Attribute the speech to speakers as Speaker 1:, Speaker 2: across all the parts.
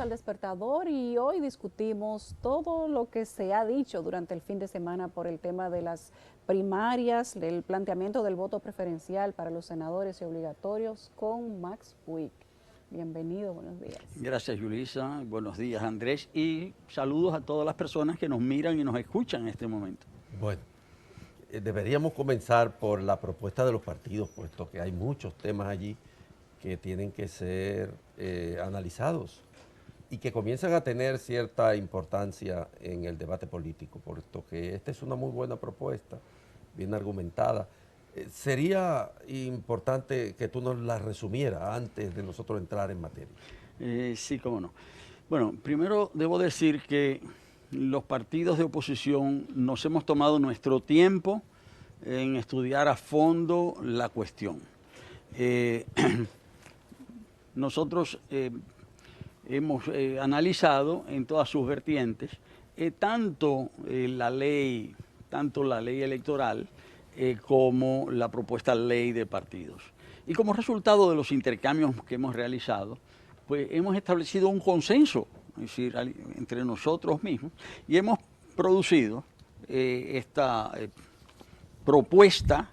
Speaker 1: Bienvenidos al Despertador y hoy discutimos todo lo que se ha dicho durante el fin de semana por el tema de las primarias, el planteamiento del voto preferencial para los senadores y obligatorios con Max Puig. Bienvenido, buenos días.
Speaker 2: Gracias, Yulisa. Buenos días, Andrés. Y saludos a todas las personas que nos miran y nos escuchan en este momento.
Speaker 3: Bueno, deberíamos comenzar por la propuesta de los partidos, puesto que hay muchos temas allí que tienen que ser analizados y que comienzan a tener cierta importancia en el debate político, puesto que esta es una muy buena propuesta, bien argumentada. Sería importante que tú nos la resumieras antes de nosotros entrar en materia.
Speaker 2: Sí, cómo no. Bueno, primero debo decir que los partidos de oposición nos hemos tomado nuestro tiempo en estudiar a fondo la cuestión. Nosotros hemos analizado en todas sus vertientes tanto la ley electoral como la propuesta ley de partidos. Y como resultado de los intercambios que hemos realizado, pues hemos establecido un consenso, es decir, entre nosotros mismos, y hemos producido esta propuestas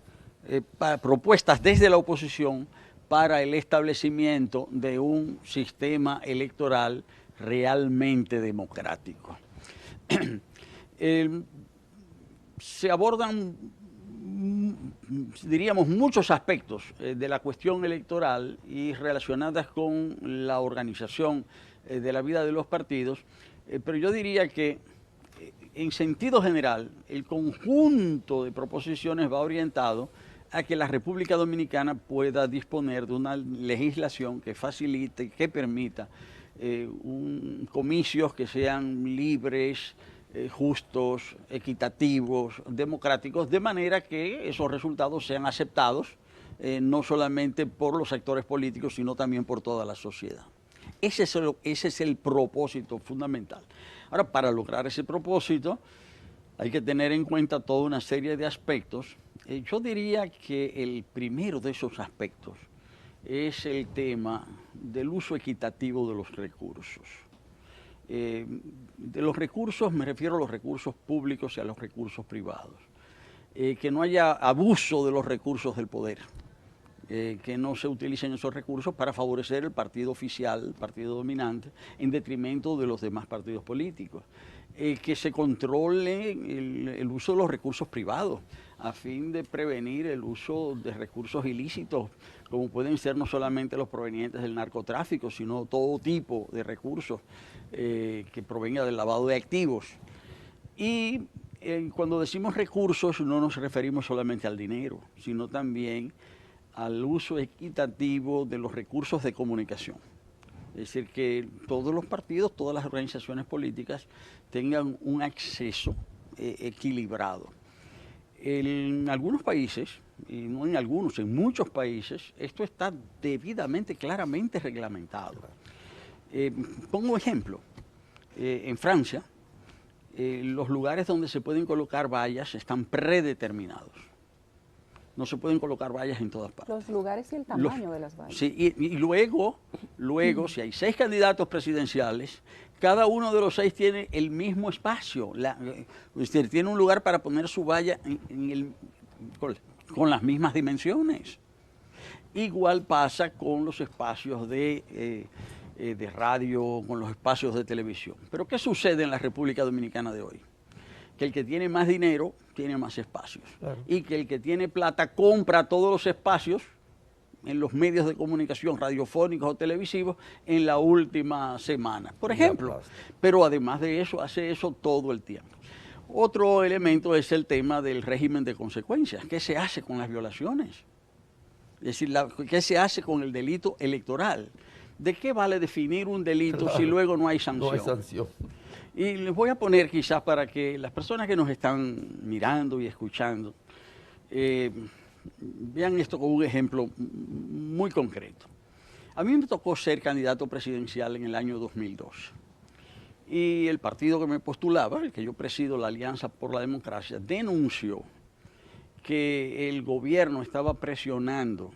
Speaker 2: desde la oposición para el establecimiento de un sistema electoral realmente democrático. Se abordan, diríamos, muchos aspectos de la cuestión electoral y relacionadas con la organización de la vida de los partidos, pero yo diría que en sentido general el conjunto de proposiciones va orientado a que la República Dominicana pueda disponer de una legislación que facilite, que permita comicios que sean libres, justos, equitativos, democráticos, de manera que esos resultados sean aceptados no solamente por los actores políticos, sino también por toda la sociedad. Ese es el propósito fundamental. Ahora, para lograr ese propósito, hay que tener en cuenta toda una serie de aspectos. Yo diría que el primero de esos aspectos es el tema del uso equitativo de los recursos. De los recursos me refiero a los recursos públicos y a los recursos privados. Que no haya abuso de los recursos del poder. Que no se utilicen esos recursos para favorecer el partido oficial, el partido dominante, en detrimento de los demás partidos políticos. Que se controle el uso de los recursos privados a fin de prevenir el uso de recursos ilícitos, como pueden ser no solamente los provenientes del narcotráfico, sino todo tipo de recursos que provengan del lavado de activos. Y cuando decimos recursos no nos referimos solamente al dinero, sino también al uso equitativo de los recursos de comunicación. Es decir, que todos los partidos, todas las organizaciones políticas tengan un acceso equilibrado. En algunos países, y no en algunos, en muchos países, esto está debidamente, claramente reglamentado. Pongo ejemplo, en Francia, los lugares donde se pueden colocar vallas están predeterminados. No se pueden colocar vallas en todas partes.
Speaker 1: Los lugares y el tamaño de las vallas.
Speaker 2: Sí, y luego, si hay 6 candidatos presidenciales, cada uno de los 6 tiene el mismo espacio. Usted tiene un lugar para poner su valla con las mismas dimensiones. Igual pasa con los espacios de radio, con los espacios de televisión. Pero ¿qué sucede en la República Dominicana de hoy? Que el que tiene más dinero tiene más espacios. Claro. Y que el que tiene plata compra todos los espacios en los medios de comunicación radiofónicos o televisivos en la última semana, por ejemplo. Pero además de eso, hace eso todo el tiempo. Otro elemento es el tema del régimen de consecuencias. ¿Qué se hace con las violaciones? Es decir, ¿qué se hace con el delito electoral? ¿De qué vale definir un delito si luego no hay sanción?
Speaker 3: No hay sanción.
Speaker 2: Y les voy a poner quizás para que las personas que nos están mirando y escuchando vean esto con un ejemplo muy concreto. A mí me tocó ser candidato presidencial en el año 2002. Y el partido que me postulaba, el que yo presido, la Alianza por la Democracia, denunció que el gobierno estaba presionando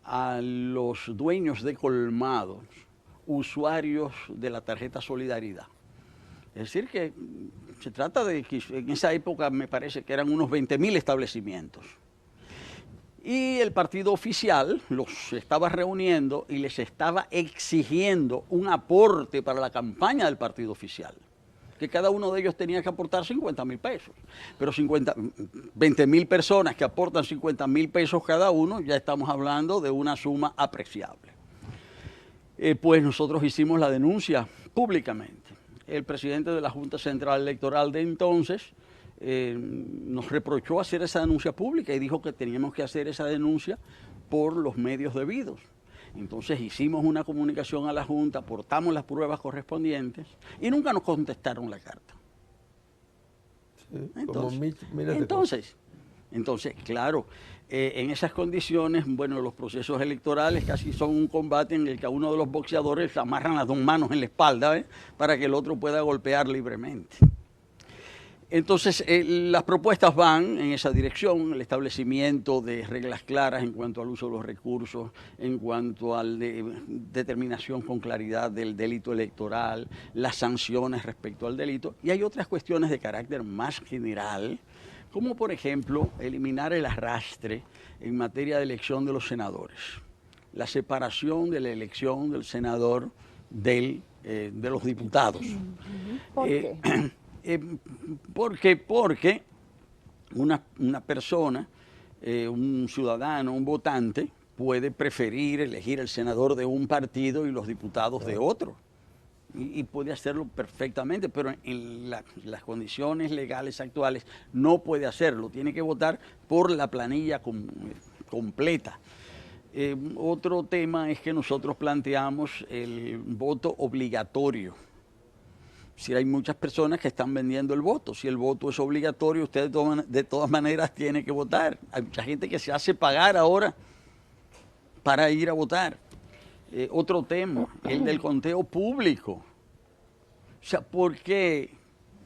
Speaker 2: a los dueños de colmados usuarios de la tarjeta Solidaridad. Es decir, que se trata de que en esa época me parece que eran unos 20.000 establecimientos. Y el partido oficial los estaba reuniendo y les estaba exigiendo un aporte para la campaña del partido oficial, que cada uno de ellos tenía que aportar 50.000 pesos. Pero 20.000 personas que aportan 50.000 pesos cada uno, ya estamos hablando de una suma apreciable. Pues nosotros hicimos la denuncia públicamente. El presidente de la Junta Central Electoral de entonces nos reprochó hacer esa denuncia pública y dijo que teníamos que hacer esa denuncia por los medios debidos. Entonces hicimos una comunicación a la Junta, aportamos las pruebas correspondientes y nunca nos contestaron la carta.
Speaker 3: Sí, como miles
Speaker 2: de entonces, claro, en esas condiciones, bueno, los procesos electorales casi son un combate en el que a uno de los boxeadores le amarran las dos manos en la espalda, para que el otro pueda golpear libremente. Entonces, las propuestas van en esa dirección, el establecimiento de reglas claras en cuanto al uso de los recursos, en cuanto a la determinación con claridad del delito electoral, las sanciones respecto al delito, y hay otras cuestiones de carácter más general, como por ejemplo, eliminar el arrastre en materia de elección de los senadores, la separación de la elección del senador de los diputados.
Speaker 1: ¿Por qué?
Speaker 2: Porque una persona, un ciudadano, un votante, puede preferir elegir el senador de un partido y los diputados de otro. Y puede hacerlo perfectamente, pero en las condiciones legales actuales no puede hacerlo. Tiene que votar por la planilla completa. Otro tema es que nosotros planteamos el voto obligatorio. Si hay muchas personas que están vendiendo el voto. Si el voto es obligatorio, usted de todas maneras tiene que votar. Hay mucha gente que se hace pagar ahora para ir a votar. Otro tema, el del conteo público. O sea, ¿por qué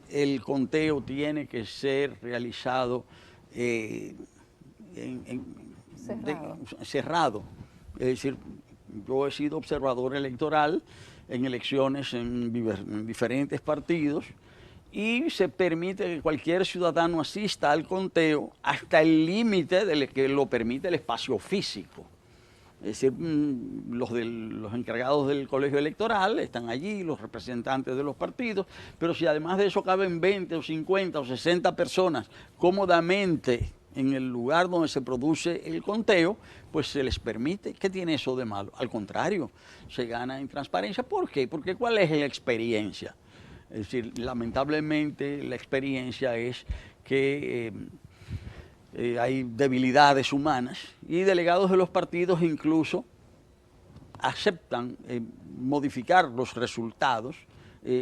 Speaker 2: el conteo tiene que ser realizado cerrado? Es decir, yo he sido observador electoral en elecciones en diferentes partidos y se permite que cualquier ciudadano asista al conteo hasta el límite del que lo permite el espacio físico. Es decir, los encargados del colegio electoral están allí, los representantes de los partidos, pero si además de eso caben 20 o 50 o 60 personas cómodamente en el lugar donde se produce el conteo, pues se les permite. ¿Qué tiene eso de malo? Al contrario, se gana en transparencia. ¿Por qué? Porque ¿cuál es la experiencia? Es decir, lamentablemente la experiencia es que hay debilidades humanas y delegados de los partidos incluso aceptan modificar los resultados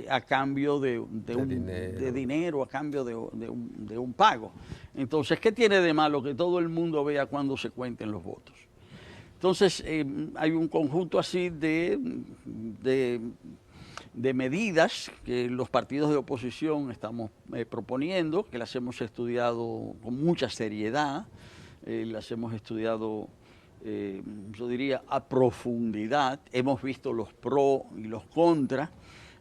Speaker 2: a cambio de dinero, a cambio de un pago. Entonces, ¿qué tiene de malo que todo el mundo vea cuando se cuenten los votos? Entonces, hay un conjunto así de medidas que los partidos de oposición estamos proponiendo, que las hemos estudiado con mucha seriedad, las hemos estudiado, yo diría, a profundidad. Hemos visto los pros y los contras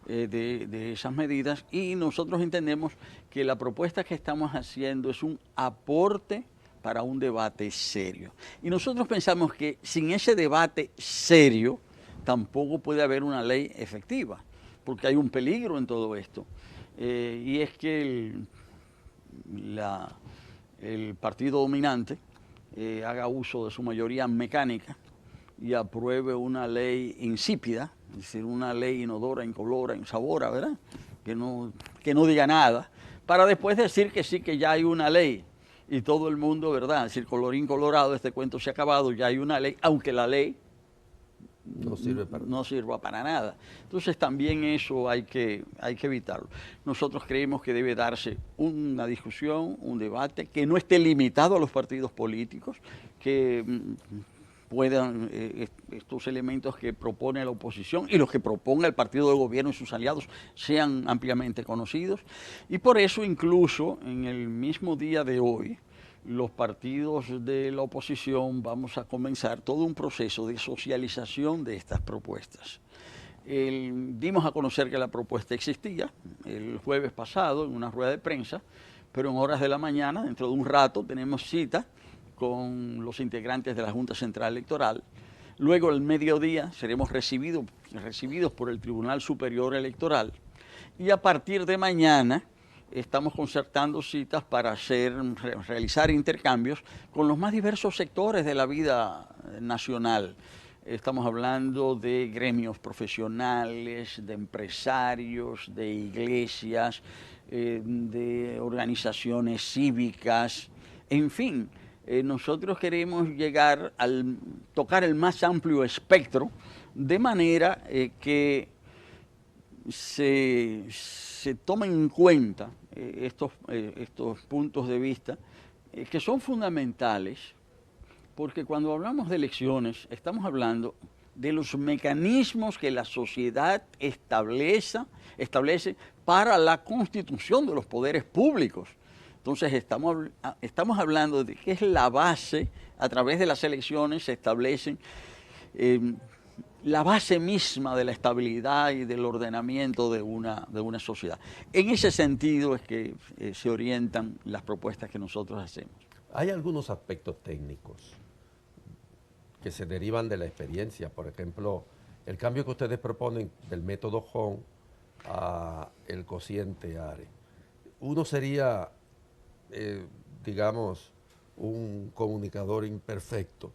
Speaker 2: de esas medidas y nosotros entendemos que la propuesta que estamos haciendo es un aporte para un debate serio. Y nosotros pensamos que sin ese debate serio tampoco puede haber una ley efectiva, porque hay un peligro en todo esto, y es que el partido dominante haga uso de su mayoría mecánica y apruebe una ley insípida, es decir, una ley inodora, incolora, insabora, ¿verdad? Que no diga nada, para después decir que sí, que ya hay una ley, y todo el mundo, ¿verdad? Es decir, colorín colorado, este cuento se ha acabado, ya hay una ley, aunque la ley no sirva para nada. Entonces también eso hay que evitarlo. Nosotros creemos que debe darse una discusión, un debate que no esté limitado a los partidos políticos, que puedan estos elementos que propone la oposición y los que proponga el partido de gobierno y sus aliados sean ampliamente conocidos. Y por eso incluso en el mismo día de hoy, los partidos de la oposición vamos a comenzar todo un proceso de socialización de estas propuestas. Dimos a conocer que la propuesta existía el jueves pasado en una rueda de prensa, pero en horas de la mañana, dentro de un rato, tenemos cita con los integrantes de la Junta Central Electoral. Luego, al mediodía, seremos recibidos por el Tribunal Superior Electoral y a partir de mañana estamos concertando citas para realizar intercambios con los más diversos sectores de la vida nacional. Estamos hablando de gremios profesionales, de empresarios, de iglesias, de organizaciones cívicas, en fin. Nosotros queremos llegar al tocar el más amplio espectro, de manera que se tomen en cuenta estos puntos de vista que son fundamentales, porque cuando hablamos de elecciones estamos hablando de los mecanismos que la sociedad establece para la constitución de los poderes públicos. Entonces estamos hablando de qué es la base. A través de las elecciones se establecen la base misma de la estabilidad y del ordenamiento de una sociedad. En ese sentido es que se orientan las propuestas que nosotros hacemos.
Speaker 3: Hay algunos aspectos técnicos que se derivan de la experiencia. Por ejemplo, el cambio que ustedes proponen del método Home a el cociente ARE. Uno sería, digamos, un comunicador imperfecto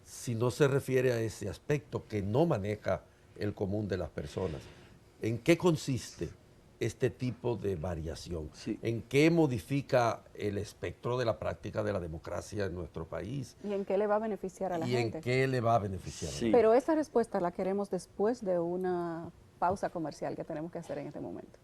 Speaker 3: si no se refiere a ese aspecto que no maneja el común de las personas. ¿En qué consiste este tipo de variación?
Speaker 2: Sí.
Speaker 3: ¿En qué modifica el espectro de la práctica de la democracia en nuestro país?
Speaker 1: ¿Y en qué le va a beneficiar a la gente?
Speaker 3: ¿Y en qué le va a beneficiar?
Speaker 2: Sí.
Speaker 1: Pero esa respuesta la queremos después de una pausa comercial que tenemos que hacer en este momento.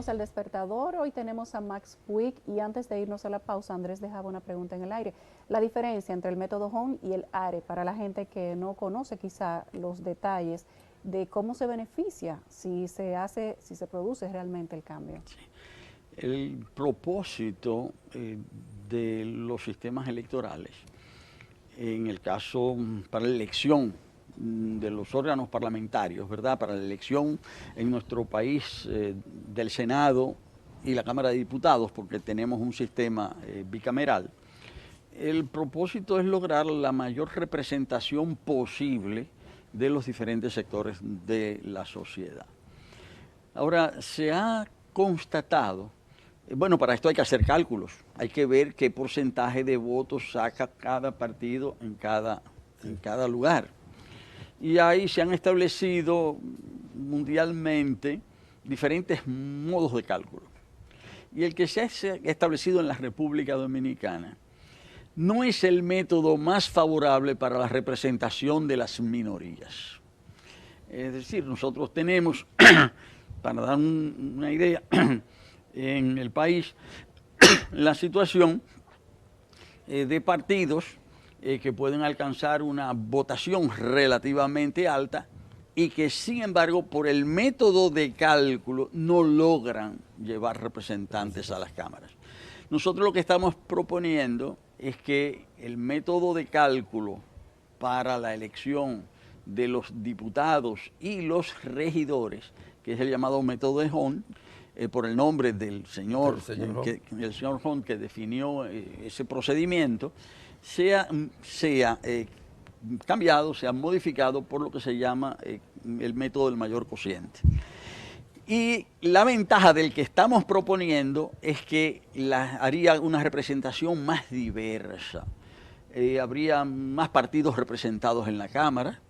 Speaker 1: Somos El Despertador, hoy tenemos a Max Puig y antes de irnos a la pausa, Andrés dejaba una pregunta en el aire. La diferencia entre el método Hon y el ARE, para la gente que no conoce quizá los detalles de cómo se beneficia si se produce realmente el cambio.
Speaker 2: Sí. El propósito de los sistemas electorales, en el caso para la elección de los órganos parlamentarios, ¿verdad? Para la elección en nuestro país del Senado y la Cámara de Diputados, porque tenemos un sistema bicameral, el propósito es lograr la mayor representación posible de los diferentes sectores de la sociedad. Ahora, se ha constatado, bueno, para esto hay que hacer cálculos, hay que ver qué porcentaje de votos saca cada partido en cada lugar. Y ahí se han establecido mundialmente diferentes modos de cálculo. Y el que se ha establecido en la República Dominicana no es el método más favorable para la representación de las minorías. Es decir, nosotros tenemos, para dar una idea, en el país, la situación de partidos que pueden alcanzar una votación relativamente alta y que, sin embargo, por el método de cálculo no logran llevar representantes a las cámaras. Nosotros lo que estamos proponiendo es que el método de cálculo para la elección de los diputados y los regidores, que es el llamado método de Hon, por el nombre del señor Hon que definió ese procedimiento, sea cambiado, sea modificado por lo que se llama el método del mayor cociente. Y la ventaja del que estamos proponiendo es que haría una representación más diversa. Habría más partidos representados en la Cámara.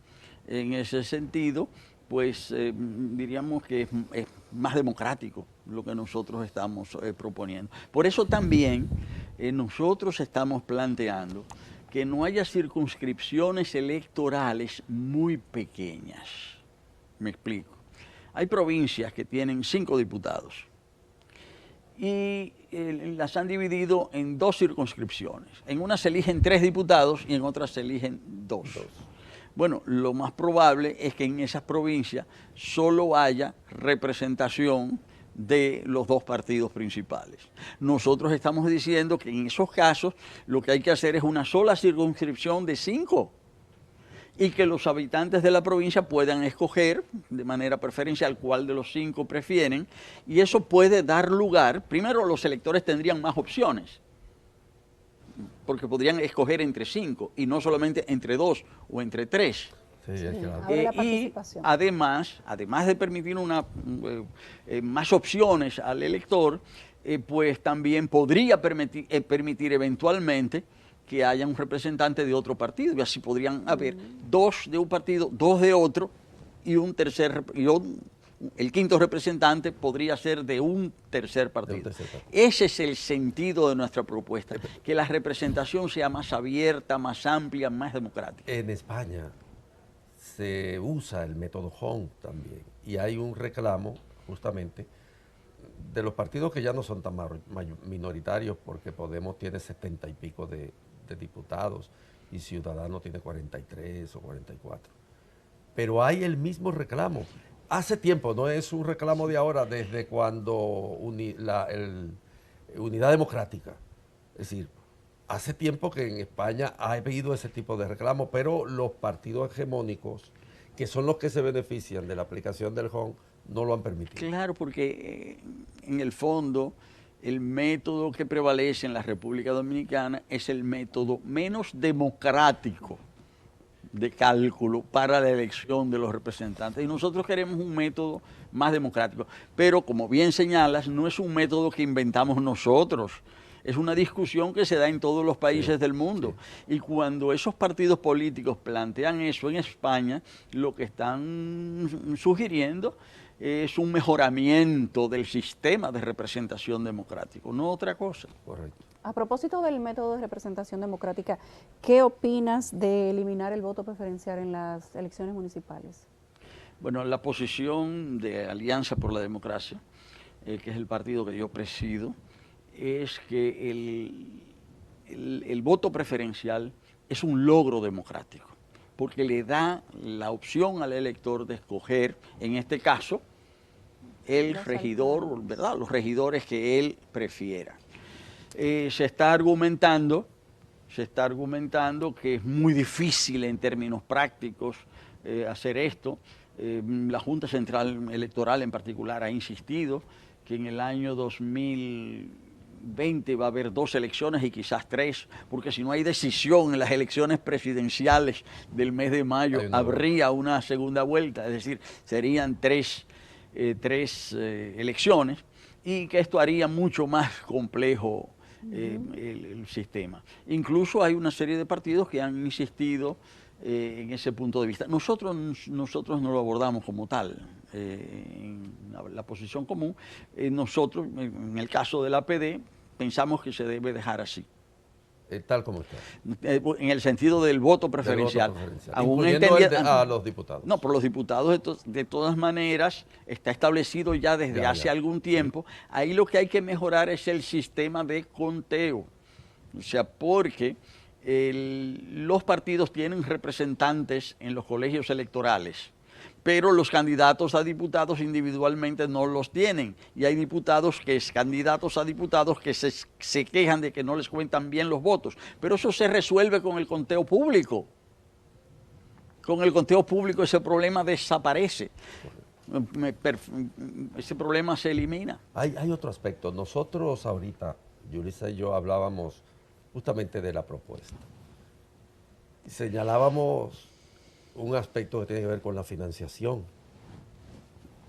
Speaker 2: En ese sentido, pues diríamos que es más democrático lo que nosotros estamos proponiendo. Por eso también nosotros estamos planteando que no haya circunscripciones electorales muy pequeñas. Me explico. Hay provincias que tienen 5 diputados y las han dividido en 2 circunscripciones. En una se eligen 3 diputados y en otras se eligen 2. Bueno, lo más probable es que en esas provincias solo haya representación de los 2 partidos principales. Nosotros estamos diciendo que en esos casos lo que hay que hacer es una sola circunscripción de 5 y que los habitantes de la provincia puedan escoger de manera preferencial cuál de los 5 prefieren, y eso puede dar lugar, primero los electores tendrían más opciones, porque podrían escoger entre 5 y no solamente entre 2 o entre 3.
Speaker 3: Sí, claro.
Speaker 2: Y además de permitir más opciones al elector, pues también podría permitir eventualmente que haya un representante de otro partido, y así podrían haber 2 de un partido, 2 de otro, y el quinto representante podría ser de un tercer partido. Ese es el sentido de nuestra propuesta, que la representación sea más abierta, más amplia, más democrática.
Speaker 3: En España se usa el método Hon también, y hay un reclamo justamente de los partidos que ya no son tan minoritarios, porque Podemos tiene 70 y pico de diputados y Ciudadanos tiene 43 o 44. Pero hay el mismo reclamo. Hace tiempo, no es un reclamo de ahora, desde cuando Unidad Democrática. Es decir, hace tiempo que en España ha habido ese tipo de reclamo, pero los partidos hegemónicos, que son los que se benefician de la aplicación del Hon, no lo han permitido.
Speaker 2: Claro, porque en el fondo el método que prevalece en la República Dominicana es el método menos democrático de cálculo para la elección de los representantes. Y nosotros queremos un método más democrático. Pero, como bien señalas, no es un método que inventamos nosotros. Es una discusión que se da en todos los países del mundo. Y cuando esos partidos políticos plantean eso en España, lo que están sugiriendo es un mejoramiento del sistema de representación democrático, no otra cosa.
Speaker 3: Correcto.
Speaker 1: A propósito del método de representación democrática, ¿qué opinas de eliminar el voto preferencial en las elecciones municipales?
Speaker 2: Bueno, la posición de Alianza por la Democracia que es el partido que yo presido, es que el voto preferencial es un logro democrático, porque le da la opción al elector de escoger, en este caso, el regidor, ¿verdad? Los regidores que él prefiera. Se está argumentando que es muy difícil en términos prácticos hacer esto. La Junta Central Electoral en particular ha insistido que en el año 2020 va a haber 2 elecciones y quizás 3, porque si no hay decisión en las elecciones presidenciales del mes de mayo, habría una segunda vuelta, es decir, serían 3 elecciones, y que esto haría mucho más complejo el sistema. Incluso hay una serie de partidos que han insistido en ese punto de vista. Nosotros no lo abordamos como tal, en la posición común. Nosotros, en el caso del APD, pensamos que se debe dejar así.
Speaker 3: Tal como está.
Speaker 2: En el sentido del voto preferencial.
Speaker 3: Incluyendo a los diputados.
Speaker 2: No, por los diputados de todas maneras está establecido ya desde hace algún tiempo. Sí. Ahí lo que hay que mejorar es el sistema de conteo. O sea, porque los partidos tienen representantes en los colegios electorales, pero los candidatos a diputados individualmente no los tienen. Y hay candidatos a diputados que se quejan de que no les cuentan bien los votos. Pero eso se resuelve con el conteo público. Con el conteo público ese problema desaparece. Ese problema se elimina.
Speaker 3: Hay otro aspecto. Nosotros ahorita, Yulisa y yo, hablábamos justamente de la propuesta. Señalábamos un aspecto que tiene que ver con la financiación,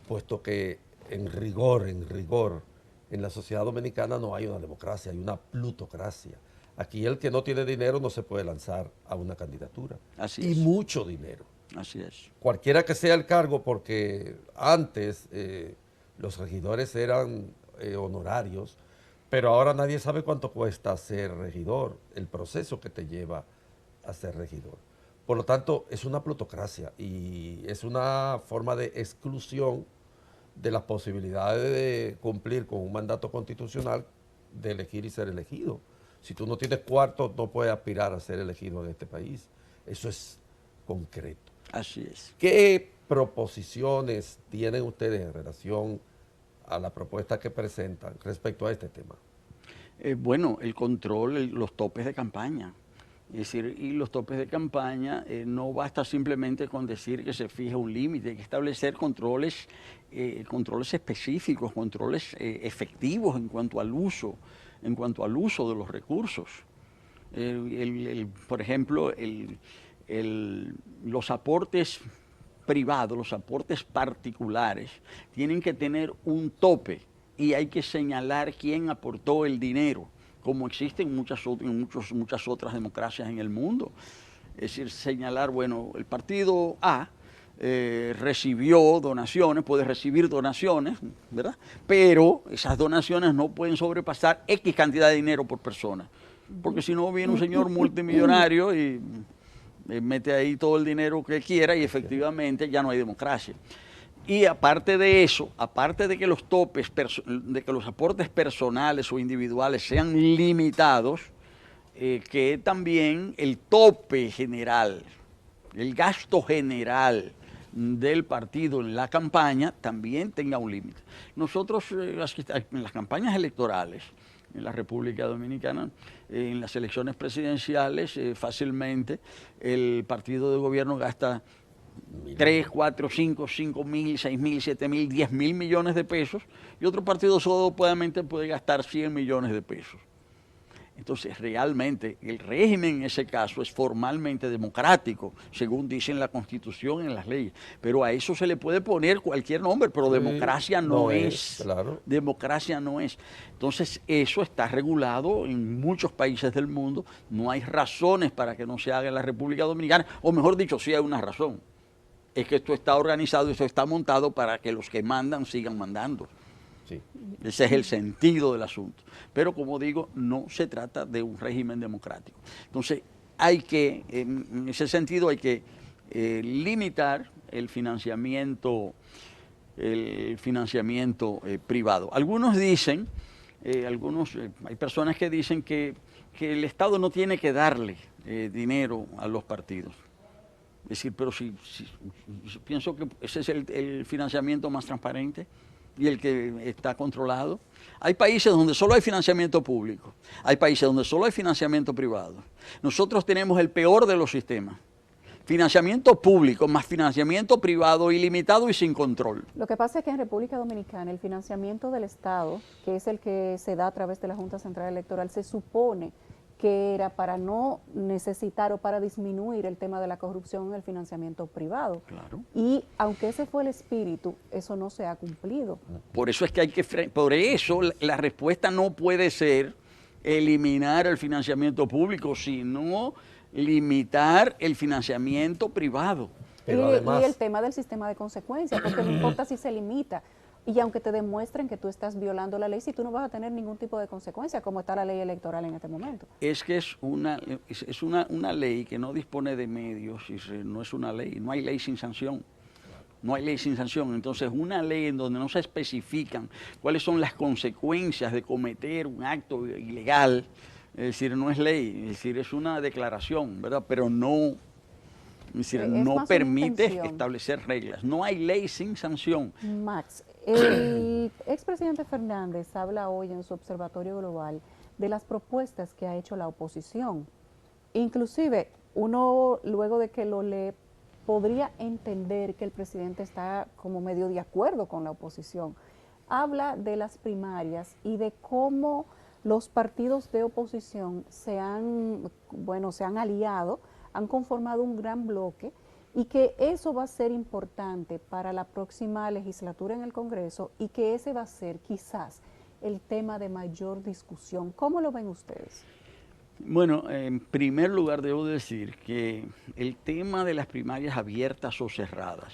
Speaker 3: puesto que en rigor, en la sociedad dominicana no hay una democracia, hay una plutocracia. Aquí el que no tiene dinero no se puede lanzar a una candidatura.
Speaker 2: Así
Speaker 3: y
Speaker 2: es.
Speaker 3: Mucho dinero.
Speaker 2: Así es.
Speaker 3: Cualquiera que sea el cargo, porque antes los regidores eran honorarios, pero ahora nadie sabe cuánto cuesta ser regidor, el proceso que te lleva a ser regidor. Por lo tanto, es una plutocracia y es una forma de exclusión de las posibilidades de cumplir con un mandato constitucional de elegir y ser elegido. Si tú no tienes cuartos, no puedes aspirar a ser elegido en este país. Eso es concreto.
Speaker 2: Así es.
Speaker 3: ¿Qué proposiciones tienen ustedes en relación a la propuesta que presentan respecto a este tema?
Speaker 2: Bueno, el control, los topes de campaña. Es decir, y los topes de campaña no basta simplemente con decir que se fija un límite, hay que establecer controles específicos, controles efectivos en cuanto al uso de los recursos. Por ejemplo, los aportes privados, los aportes particulares, tienen que tener un tope y hay que señalar quién aportó el dinero, como existe en muchas otras democracias en el mundo. Es decir, señalar, bueno, el partido A recibió donaciones, puede recibir donaciones, ¿verdad? Pero esas donaciones no pueden sobrepasar X cantidad de dinero por persona, porque si no viene un señor multimillonario y mete ahí todo el dinero que quiera y efectivamente ya no hay democracia. Y aparte de eso, aparte de que los topes, de que los aportes personales o individuales sean limitados, que también el tope general, el gasto general del partido en la campaña también tenga un límite. Nosotros en las campañas electorales en la República Dominicana, en las elecciones presidenciales, fácilmente el partido de gobierno gasta 3, 4, 5 mil, 6 mil, 7 mil, 10 mil millones de pesos, y otro partido solo puede gastar 100 millones de pesos. Entonces, realmente, el régimen en ese caso es formalmente democrático, según dicen la Constitución en las leyes. Pero a eso se le puede poner cualquier nombre, pero democracia no es. Claro. Democracia no es. Entonces, eso está regulado en muchos países del mundo. No hay razones para que no se haga en la República Dominicana, o mejor dicho, sí hay una razón. Es que esto está organizado, esto está montado para que los que mandan sigan mandando. Sí. Ese es el sentido del asunto. Pero como digo, no se trata de un régimen democrático. Entonces, en ese sentido hay que limitar el financiamiento el financiamiento privado. Algunos dicen, hay personas que dicen que el Estado no tiene que darle dinero a los partidos. Es decir, pero si pienso que ese es el financiamiento más transparente y el que está controlado. Hay países donde solo hay financiamiento público, hay países donde solo hay financiamiento privado. Nosotros tenemos el peor de los sistemas. Financiamiento público más financiamiento privado ilimitado y sin control.
Speaker 1: Lo que pasa es que en República Dominicana el financiamiento del Estado, que es el que se da a través de la Junta Central Electoral, se supone que era para no necesitar o para disminuir el tema de la corrupción en el financiamiento privado.
Speaker 2: Claro.
Speaker 1: Y aunque ese fue el espíritu, eso no se ha cumplido.
Speaker 2: Por eso es que por eso la respuesta no puede ser eliminar el financiamiento público, sino limitar el financiamiento privado.
Speaker 3: Pero además,
Speaker 1: y el tema del sistema de consecuencias, porque no importa si se limita, y aunque te demuestren que tú estás violando la ley, si tú no vas a tener ningún tipo de consecuencia, como está la ley electoral en este momento.
Speaker 2: Es que es una ley que no dispone de medios, y no es una ley, no hay ley sin sanción. No hay ley sin sanción. Entonces, una ley en donde no se especifican cuáles son las consecuencias de cometer un acto ilegal, es decir, no es ley, es decir, es una declaración, ¿verdad? Pero no, es decir, no permite establecer reglas. No hay ley sin sanción.
Speaker 1: Max, el expresidente Fernández habla hoy en su observatorio global de las propuestas que ha hecho la oposición. Inclusive, uno luego de que lo lee, podría entender que el presidente está como medio de acuerdo con la oposición. Habla de las primarias y de cómo los partidos de oposición se han aliado, han conformado un gran bloque y que eso va a ser importante para la próxima legislatura en el Congreso y que ese va a ser quizás el tema de mayor discusión. ¿Cómo lo ven ustedes?
Speaker 2: Bueno, en primer lugar debo decir que el tema de las primarias abiertas o cerradas,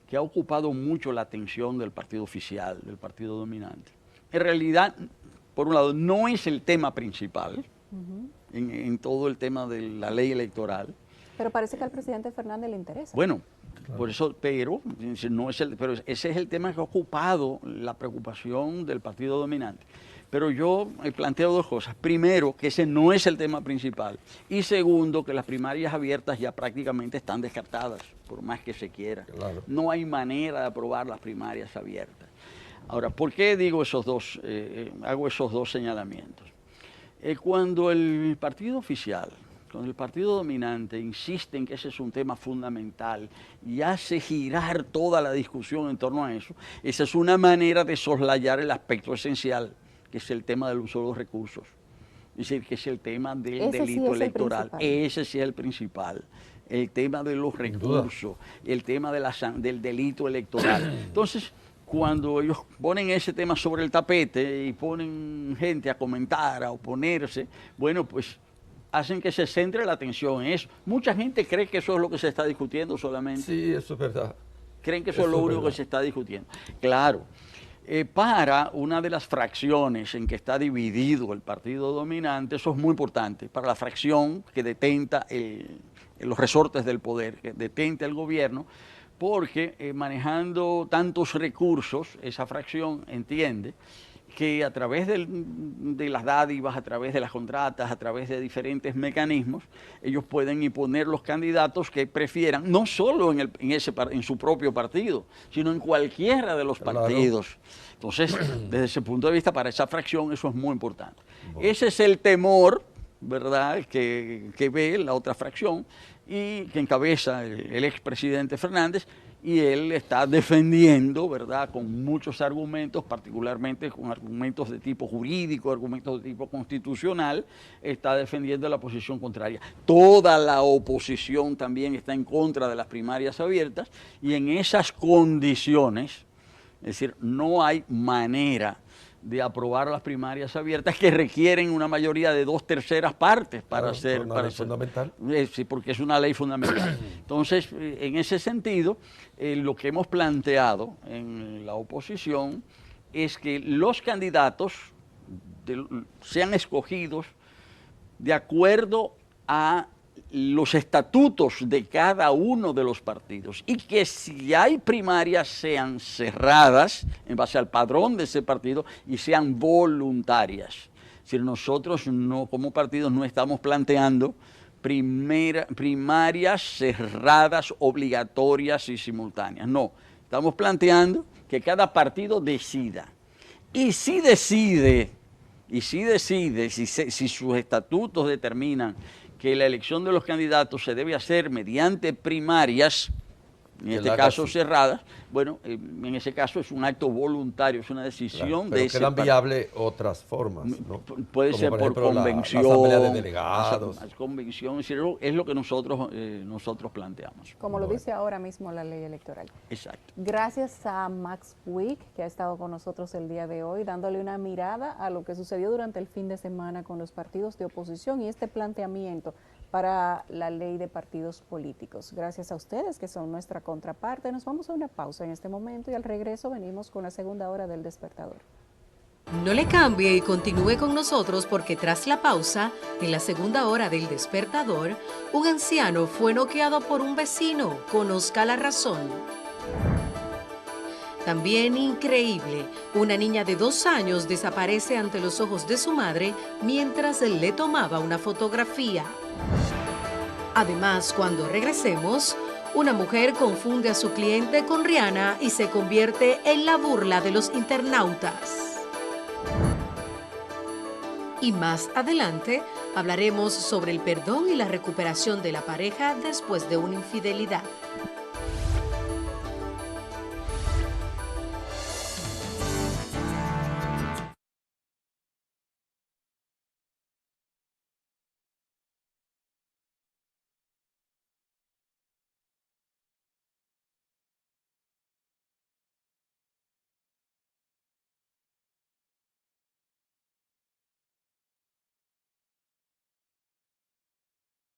Speaker 2: que ha ocupado mucho la atención del partido oficial, del partido dominante, en realidad, por un lado, no es el tema principal en todo el tema de la ley electoral.
Speaker 1: Pero parece que al presidente Fernández le interesa.
Speaker 2: Bueno, por eso, pero ese es el tema que ha ocupado la preocupación del partido dominante. Pero yo planteo dos cosas. Primero, que ese no es el tema principal. Y segundo, que las primarias abiertas ya prácticamente están descartadas, por más que se quiera.
Speaker 3: Claro.
Speaker 2: No hay manera de aprobar las primarias abiertas. Ahora, ¿por qué digo hago esos dos señalamientos? Cuando el partido oficial, cuando el partido dominante insiste en que ese es un tema fundamental y hace girar toda la discusión en torno a eso, esa es una manera de soslayar el aspecto esencial, que es el tema del uso de los recursos. Es decir, que es el tema del delito electoral. Ese sí es el principal. El tema de los recursos, el tema del delito electoral. Entonces, cuando ellos ponen ese tema sobre el tapete y ponen gente a comentar, a oponerse, bueno, pues hacen que se centre la atención en eso. Mucha gente cree que eso es lo que se está discutiendo solamente.
Speaker 3: Sí, eso es verdad.
Speaker 2: Creen que eso es lo único que se está discutiendo. Claro. Para una de las fracciones en que está dividido el partido dominante, eso es muy importante, para la fracción que detenta los resortes del poder, que detenta el gobierno, porque manejando tantos recursos, esa fracción entiende que a través de las dádivas, a través de las contratas, a través de diferentes mecanismos, ellos pueden imponer los candidatos que prefieran, no solo en su propio partido, sino en cualquiera de los partidos. Entonces, desde ese punto de vista, para esa fracción eso es muy importante. Bueno. Ese es el temor, ¿verdad?, que ve la otra fracción y que encabeza el expresidente Fernández, y él está defendiendo, ¿verdad?, con muchos argumentos, particularmente con argumentos de tipo jurídico, argumentos de tipo constitucional, está defendiendo la posición contraria. Toda la oposición también está en contra de las primarias abiertas, y en esas condiciones, es decir, no hay manera de aprobar las primarias abiertas que requieren una mayoría de 2/3 partes para hacer...
Speaker 3: Una ley fundamental.
Speaker 2: Sí, porque es una ley fundamental. Entonces, en ese sentido, lo que hemos planteado en la oposición es que los candidatos sean escogidos de acuerdo a los estatutos de cada uno de los partidos y que si hay primarias sean cerradas en base al padrón de ese partido y sean voluntarias. Es decir, nosotros no, como partidos no estamos planteando primarias cerradas, obligatorias y simultáneas. No, estamos planteando que cada partido decida. Y si decide, si sus estatutos determinan que la elección de los candidatos se debe hacer mediante primarias, en este caso cerradas, bueno, en ese caso es un acto voluntario, es una decisión de ese
Speaker 3: quedan viables otras formas, ¿no?
Speaker 2: Puede ser por convención,
Speaker 3: la asamblea de delegados.
Speaker 2: Convención, es lo que nosotros planteamos.
Speaker 1: Como lo dice ahora mismo la ley electoral.
Speaker 2: Exacto.
Speaker 1: Gracias a Max Wick, que ha estado con nosotros el día de hoy, dándole una mirada a lo que sucedió durante el fin de semana con los partidos de oposición y este planteamiento para la ley de partidos políticos. Gracias a ustedes, que son nuestra contraparte. Nos vamos a una pausa en este momento y al regreso venimos con la segunda hora del Despertador.
Speaker 4: No le cambie y continúe con nosotros porque tras la pausa, en la segunda hora del Despertador, un anciano fue noqueado por un vecino. Conozca la razón. También increíble, una niña de 2 años desaparece ante los ojos de su madre mientras él le tomaba una fotografía. Además, cuando regresemos, una mujer confunde a su cliente con Rihanna y se convierte en la burla de los internautas. Y más adelante hablaremos sobre el perdón y la recuperación de la pareja después de una infidelidad.